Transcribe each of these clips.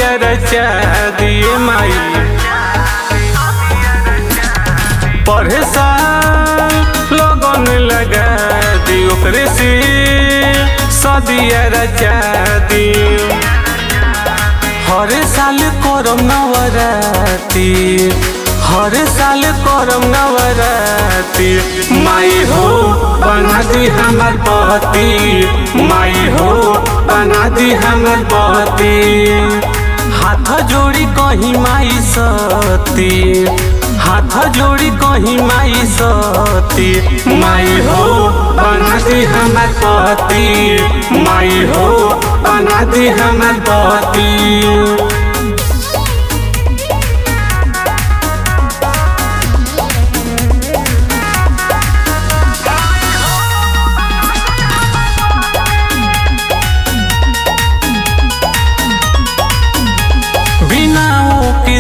सदिया रचा दिए माई। पढ़े साल लगन लगा दी ओकरे से सदिया रचा दी। हर साल करम नवराती, हर साल करम नवराती। माई हो बना दी हमर पति, माई हो बना दी हमर पति। हाथ जोड़ी कहीं माई सती, हाथ जोड़ी कहीं माई सती। माई हो बना दी हमर पति, माई हो बना दी हमर पति।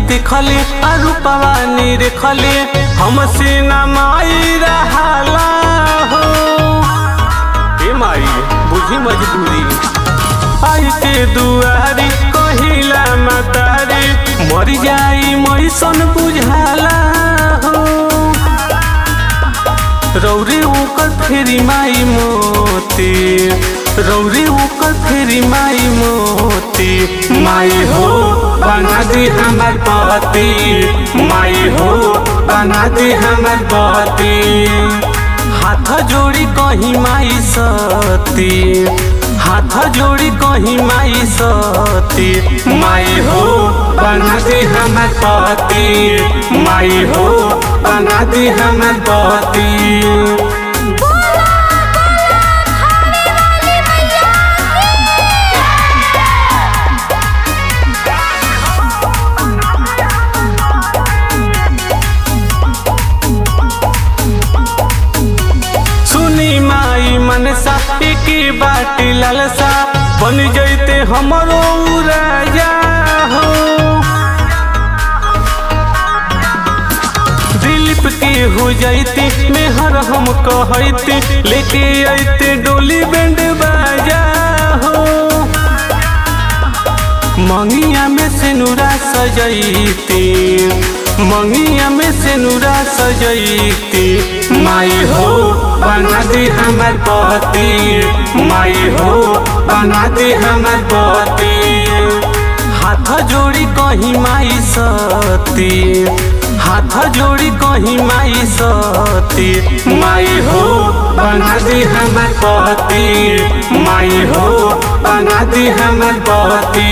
देखले रूपवानी देखले हमसे न माई रहाला हो। ए माई बुझी मजबूरी आई के दुआरी कहिला मतारी मर जाई मैसन बुझाला हो। रौरे ओकर फेरी माई मोती, रौरे ओकर फेरी माई मोती। माई हो बना दी हमर पति, माई हो बना दी हमर पति। हाथ जोड़ी कहीं माई सती, हाथ जोड़ी कहीं माई सती। माई हो बना दी हमर पति, माई हो बना दी हमर पति। मनसा एक बाटी लालसा बन जैते हमरो राजा हो। दिलीप के हो जाते मेहर हम कहते लेके आते डोली बैंड बाजा हो। मंगिया में से नूरा सजैती, मंगिया में से नूरा सजैती। माई हो बना दी हमर पति, माई हो बना दी हमर पति। हाथ जोड़ी कहीं माई सती, हाथ जोड़ी कहीं माई सती। माई हो बना दी हमर पति, माई हो बना दी हमर पति।